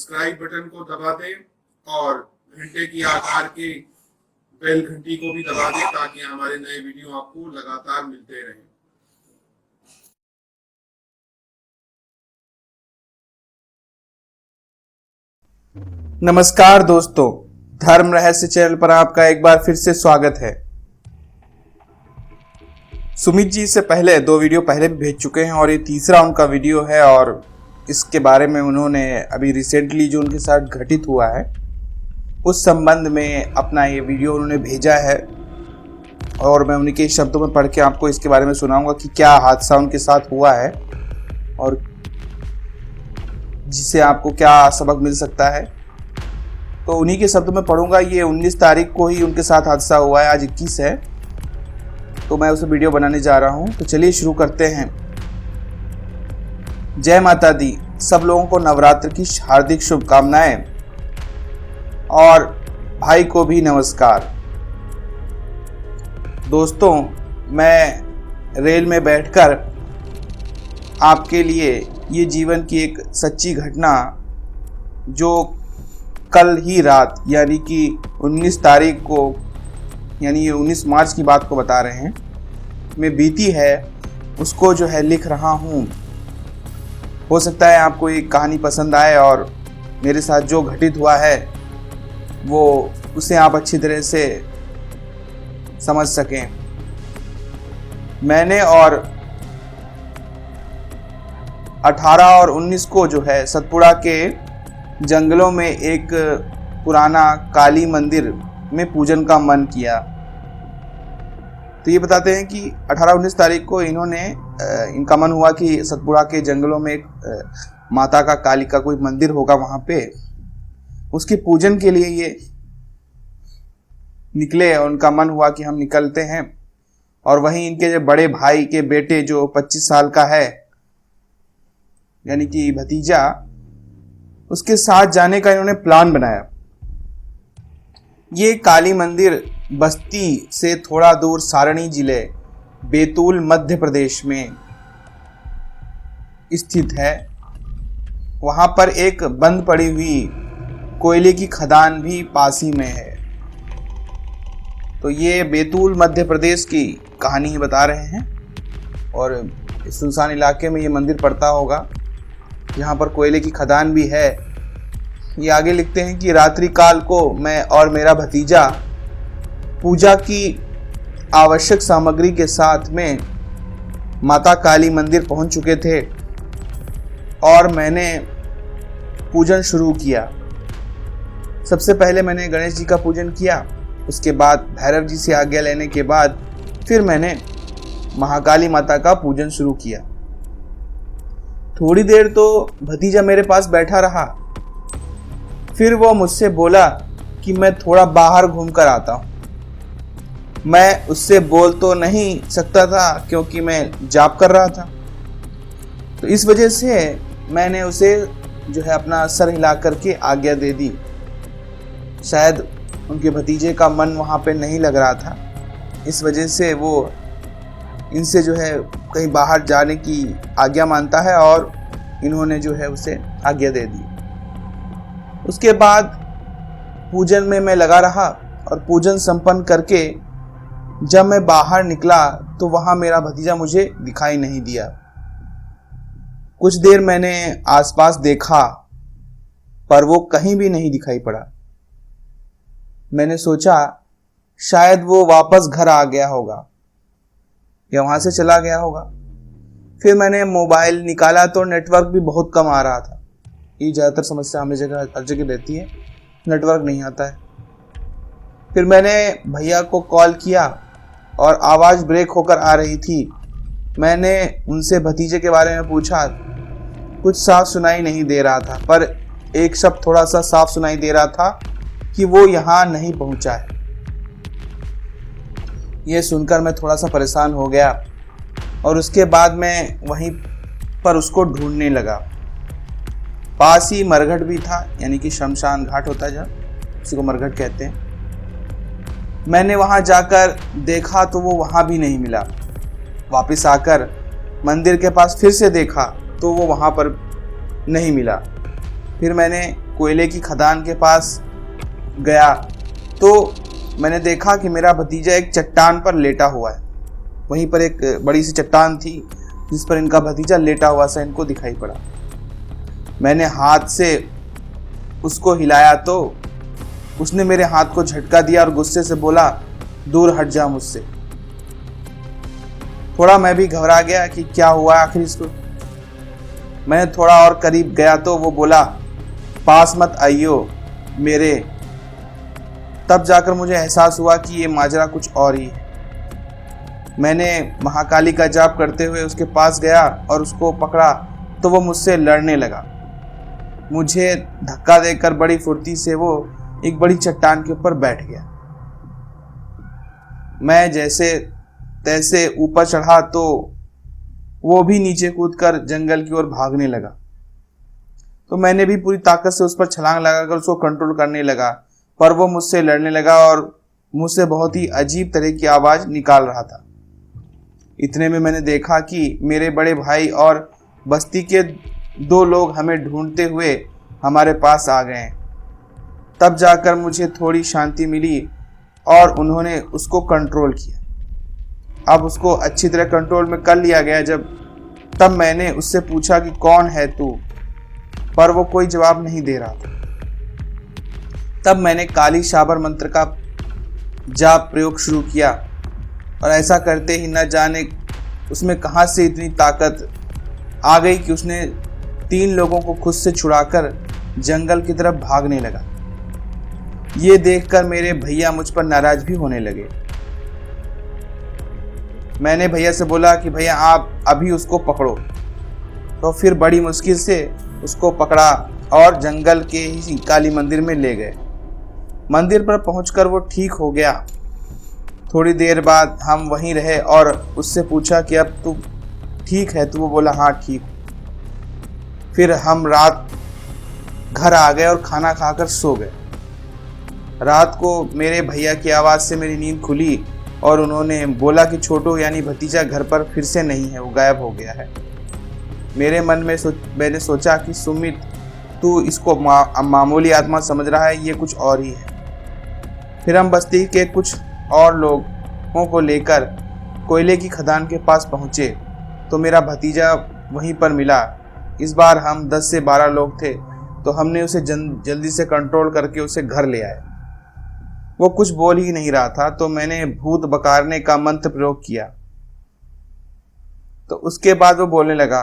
Subscribe button को दबा दें और घंटे की आकार के बेल घंटी को भी दबा दें ताकि हमारे नए वीडियो आपको लगातार मिलते रहें। नमस्कार दोस्तों, धर्म रहस्य चैनल पर आपका एक बार फिर से स्वागत है। सुमित जी से पहले 2 वीडियो पहले भी भेज चुके हैं और ये तीसरा उनका वीडियो है और इसके बारे में उन्होंने अभी रिसेंटली जो उनके साथ घटित हुआ है उस संबंध में अपना ये वीडियो उन्होंने भेजा है और मैं उन्हीं के शब्दों में पढ़ के आपको इसके बारे में सुनाऊंगा कि क्या हादसा उनके साथ हुआ है और जिससे आपको क्या सबक मिल सकता है। तो उन्हीं के शब्दों में पढ़ूंगा। ये 19 तारीख को ही उनके साथ हादसा हुआ है, आज 21 है, तो मैं उसे वीडियो बनाने जा रहा हूं। तो चलिए शुरू करते हैं। जय माता दी। सब लोगों को नवरात्र की हार्दिक शुभकामनाएं और भाई को भी नमस्कार। दोस्तों, मैं रेल में बैठकर आपके लिए ये जीवन की एक सच्ची घटना जो कल ही रात यानी कि 19 तारीख को यानी ये 19 मार्च की बात को बता रहे हैं में बीती है, उसको जो है लिख रहा हूँ। हो सकता है आपको ये कहानी पसंद आए और मेरे साथ जो घटित हुआ है वो उसे आप अच्छी तरह से समझ सकें। मैंने और 18 और 19 को जो है सतपुड़ा के जंगलों में एक पुराना काली मंदिर में पूजन का मन किया। तो ये बताते हैं कि 18-19 तारीख को इनका मन हुआ कि सतपुड़ा के जंगलों में एक माता का काली का कोई मंदिर होगा, वहाँ पे उसके पूजन के लिए ये निकले। उनका मन हुआ कि हम निकलते हैं और वहीं इनके जो बड़े भाई के बेटे जो 25 साल का है यानी कि भतीजा, उसके साथ जाने का इन्होंने प्लान बनाया। ये काली मंदिर बस्ती से थोड़ा दूर सारणी जिले बैतूल मध्य प्रदेश में स्थित है। वहां पर एक बंद पड़ी हुई कोयले की खदान भी पास ही में है। तो ये बैतूल मध्य प्रदेश की कहानी ही बता रहे हैं और इस सुनसान इलाके में ये मंदिर पड़ता होगा जहाँ पर कोयले की खदान भी है। ये आगे लिखते हैं कि रात्रि काल को मैं और मेरा भतीजा पूजा की आवश्यक सामग्री के साथ में माता काली मंदिर पहुंच चुके थे और मैंने पूजन शुरू किया। सबसे पहले मैंने गणेश जी का पूजन किया, उसके बाद भैरव जी से आज्ञा लेने के बाद फिर मैंने महाकाली माता का पूजन शुरू किया। थोड़ी देर तो भतीजा मेरे पास बैठा रहा, फिर वो मुझसे बोला कि मैं थोड़ा बाहर घूम कर आता हूँ। मैं उससे बोल तो नहीं सकता था क्योंकि मैं जाप कर रहा था, तो इस वजह से मैंने उसे जो है अपना सर हिला करके आज्ञा दे दी। शायद उनके भतीजे का मन वहाँ पे नहीं लग रहा था, इस वजह से वो इनसे जो है कहीं बाहर जाने की आज्ञा मानता है और इन्होंने जो है उसे आज्ञा दे दी। उसके बाद पूजन में मैं लगा रहा और पूजन संपन्न करके जब मैं बाहर निकला तो वहाँ मेरा भतीजा मुझे दिखाई नहीं दिया। कुछ देर मैंने आसपास देखा पर वो कहीं भी नहीं दिखाई पड़ा। मैंने सोचा शायद वो वापस घर आ गया होगा या वहां से चला गया होगा। फिर मैंने मोबाइल निकाला तो नेटवर्क भी बहुत कम आ रहा था। ये ज़्यादातर समस्या हर जगह रहती है, नेटवर्क नहीं आता है। फिर मैंने भैया को कॉल किया और आवाज़ ब्रेक होकर आ रही थी। मैंने उनसे भतीजे के बारे में पूछा, कुछ साफ सुनाई नहीं दे रहा था, पर एक शब्द थोड़ा सा साफ सुनाई दे रहा था कि वो यहाँ नहीं पहुँचा है। ये सुनकर मैं थोड़ा सा परेशान हो गया और उसके बाद मैं वहीं पर उसको ढूंढने लगा। पास ही मरघट भी था, यानी कि शमशान घाट होता है जहाँ, उसी को मरघट कहते हैं। मैंने वहां जाकर देखा तो वो वहां भी नहीं मिला। वापस आकर मंदिर के पास फिर से देखा तो वो वहां पर नहीं मिला। फिर मैंने कोयले की खदान के पास गया तो मैंने देखा कि मेरा भतीजा एक चट्टान पर लेटा हुआ है। वहीं पर एक बड़ी सी चट्टान थी जिस पर इनका भतीजा लेटा हुआ सा इनको दिखाई पड़ा। मैंने हाथ से उसको हिलाया तो उसने मेरे हाथ को झटका दिया और गुस्से से बोला, दूर हट जा मुझसे। थोड़ा मैं भी घबरा गया कि क्या हुआ आखिर इसको। मैंने थोड़ा और करीब गया तो वो बोला, पास मत आइयो मेरे। तब जाकर मुझे एहसास हुआ कि ये माजरा कुछ और ही है। मैंने महाकाली का जाप करते हुए उसके पास गया और उसको पकड़ा तो वो मुझसे लड़ने लगा। मुझे धक्का देकर बड़ी फुर्ती से वो एक बड़ी चट्टान के ऊपर बैठ गया। मैं जैसे तैसे ऊपर चढ़ा तो वो भी नीचे कूदकर जंगल की ओर भागने लगा। तो मैंने भी पूरी ताकत से उस पर छलांग लगाकर उसको कंट्रोल करने लगा, पर वो मुझसे लड़ने लगा और मुझसे बहुत ही अजीब तरह की आवाज़ निकाल रहा था। इतने में मैंने देखा कि मेरे बड़े भाई और बस्ती के 2 लोग हमें ढूंढते हुए हमारे पास आ गए। तब जाकर मुझे थोड़ी शांति मिली और उन्होंने उसको कंट्रोल किया। अब उसको अच्छी तरह कंट्रोल में कर लिया गया। तब मैंने उससे पूछा कि कौन है तू, पर वो कोई जवाब नहीं दे रहा था। तब मैंने काली शाबर मंत्र का जाप प्रयोग शुरू किया और ऐसा करते ही न जाने उसमें कहां से इतनी ताकत आ गई कि उसने 3 लोगों को खुद से छुड़ाकर जंगल की तरफ भागने लगा। ये देखकर मेरे भैया मुझ पर नाराज भी होने लगे। मैंने भैया से बोला कि भैया आप अभी उसको पकड़ो। तो फिर बड़ी मुश्किल से उसको पकड़ा और जंगल के ही काली मंदिर में ले गए। मंदिर पर पहुंचकर वो ठीक हो गया। थोड़ी देर बाद हम वहीं रहे और उससे पूछा कि अब तू ठीक है? तो वो बोला हाँ ठीक। फिर हम रात घर आ गए और खाना खाकर सो गए। रात को मेरे भैया की आवाज़ से मेरी नींद खुली और उन्होंने बोला कि छोटू यानी भतीजा घर पर फिर से नहीं है, वो गायब हो गया है। मेरे मन में मैंने सोचा कि सुमित तू इसको मामूली आत्मा समझ रहा है, ये कुछ और ही है। फिर हम बस्ती के कुछ और लोगों को लेकर कोयले की खदान के पास पहुँचे तो मेरा भतीजा वहीं पर मिला। इस बार हम 10 से 12 लोग थे तो हमने उसे जल्दी से कंट्रोल करके उसे घर ले आए। वो कुछ बोल ही नहीं रहा था तो मैंने भूत बकारने का मंत्र प्रयोग किया तो उसके बाद वो बोलने लगा।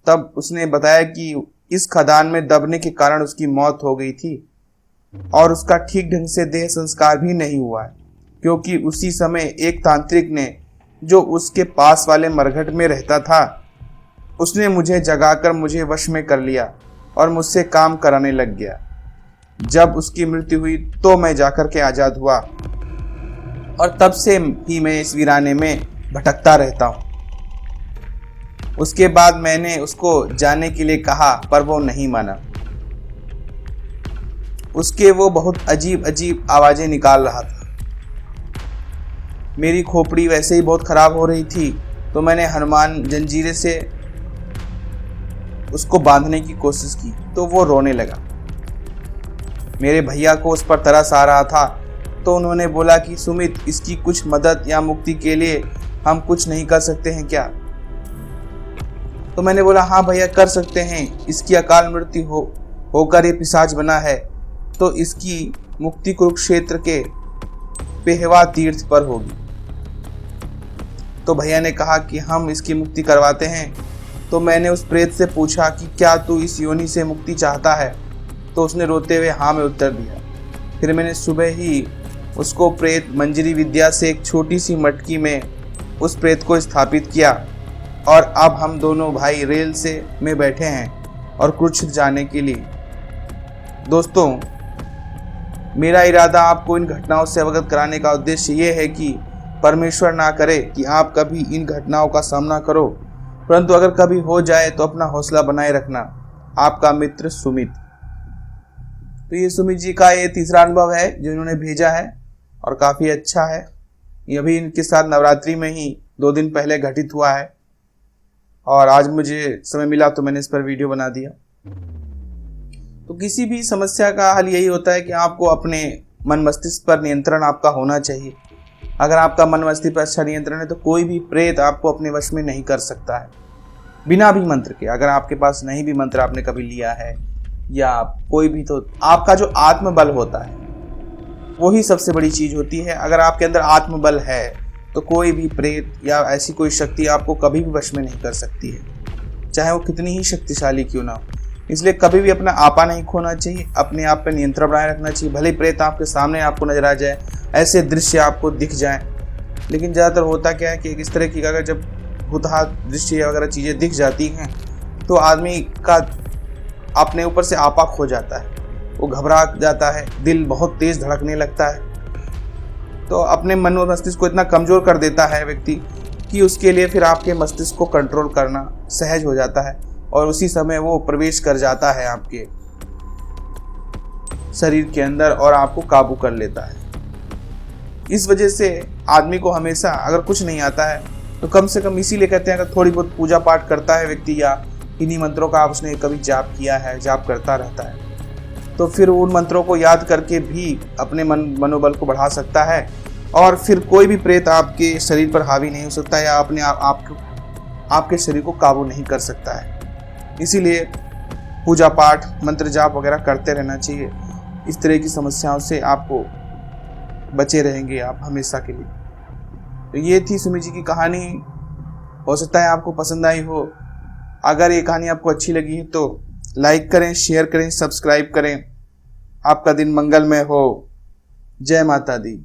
तब उसने बताया कि इस खदान में दबने के कारण उसकी मौत हो गई थी और उसका ठीक ढंग से देह संस्कार भी नहीं हुआ है, क्योंकि उसी समय एक तांत्रिक ने जो उसके पास वाले मरघट में रहता था उसने मुझे जगाकर मुझे वश में कर लिया और मुझसे काम कराने लग गया। जब उसकी मृत्यु हुई तो मैं जाकर के आज़ाद हुआ और तब से ही मैं इस वीराने में भटकता रहता हूँ। उसके बाद मैंने उसको जाने के लिए कहा पर वो नहीं माना। उसके वो बहुत अजीब अजीब आवाज़ें निकाल रहा था। मेरी खोपड़ी वैसे ही बहुत ख़राब हो रही थी तो मैंने हनुमान जंजीरे से उसको बांधने की कोशिश की तो वो रोने लगा। मेरे भैया को उस पर तरस आ रहा था तो उन्होंने बोला कि सुमित इसकी कुछ मदद या मुक्ति के लिए हम कुछ नहीं कर सकते हैं क्या? तो मैंने बोला हाँ भैया कर सकते हैं। इसकी अकाल मृत्यु होकर ये पिशाच बना है तो इसकी मुक्ति कुरुक्षेत्र के पेहवा तीर्थ पर होगी। तो भैया ने कहा कि हम इसकी मुक्ति करवाते हैं। तो मैंने उस प्रेत से पूछा कि क्या तू इस योनि से मुक्ति चाहता है? तो उसने रोते हुए हाँ में उत्तर दिया। फिर मैंने सुबह ही उसको प्रेत मंजरी विद्या से एक छोटी सी मटकी में उस प्रेत को स्थापित किया और अब हम दोनों भाई रेल में बैठे हैं और कुरुक्षेत्र जाने के लिए। दोस्तों, मेरा इरादा आपको इन घटनाओं से अवगत कराने का उद्देश्य ये है कि परमेश्वर ना करे कि आप कभी इन घटनाओं का सामना करो, परंतु अगर कभी हो जाए तो अपना हौसला बनाए रखना। आपका मित्र सुमित। तो ये सुमित जी का ये तीसरा अनुभव है जो इन्होंने भेजा है और काफ़ी अच्छा है। ये अभी इनके साथ नवरात्रि में ही 2 दिन पहले घटित हुआ है और आज मुझे समय मिला तो मैंने इस पर वीडियो बना दिया। तो किसी भी समस्या का हल यही होता है कि आपको अपने मन मस्तिष्क पर नियंत्रण आपका होना चाहिए। अगर आपका मन मस्तिष्क पर अच्छा नियंत्रण है तो कोई भी प्रेत आपको अपने वश में नहीं कर सकता है, बिना भी मंत्र के। अगर आपके पास नहीं भी मंत्र आपने कभी लिया है या कोई भी, तो आपका जो आत्मबल होता है वही सबसे बड़ी चीज होती है। अगर आपके अंदर आत्मबल है तो कोई भी प्रेत या ऐसी कोई शक्ति आपको कभी भी वश में नहीं कर सकती है, चाहे वो कितनी ही शक्तिशाली क्यों ना हो। इसलिए कभी भी अपना आपा नहीं खोना चाहिए, अपने आप पे नियंत्रण बनाए रखना चाहिए। भले ही प्रेत आपके सामने आपको नजर आ जाए, ऐसे दृश्य आपको दिख जाए, लेकिन ज़्यादातर होता क्या है कि इस तरह की अगर जब हुतहा दृश्य वगैरह चीज़ें दिख जाती हैं तो आदमी का अपने ऊपर से आपा खो जाता है, वो घबरा जाता है, दिल बहुत तेज धड़कने लगता है। तो अपने मन और मस्तिष्क को इतना कमज़ोर कर देता है व्यक्ति कि उसके लिए फिर आपके मस्तिष्क को कंट्रोल करना सहज हो जाता है और उसी समय वो प्रवेश कर जाता है आपके शरीर के अंदर और आपको काबू कर लेता है। इस वजह से आदमी को हमेशा, अगर कुछ नहीं आता है तो कम से कम इसीलिए कहते हैं, अगर थोड़ी बहुत पूजा पाठ करता है व्यक्ति या इन्हीं मंत्रों का उसने कभी जाप किया है, जाप करता रहता है, तो फिर उन मंत्रों को याद करके भी अपने मनोबल को बढ़ा सकता है और फिर कोई भी प्रेत आपके शरीर पर हावी नहीं हो सकता या अपने आपके शरीर को काबू नहीं कर सकता है। इसीलिए पूजा पाठ, मंत्र जाप वगैरह करते रहना चाहिए। इस तरह की समस्याओं से आपको बचे रहेंगे आप हमेशा के लिए। तो ये थी सुमी जी की कहानी। हो सकता है आपको पसंद आई हो। अगर ये कहानी आपको अच्छी लगी है तो लाइक करें, शेयर करें, सब्सक्राइब करें। आपका दिन मंगलमय हो। जय माता दी।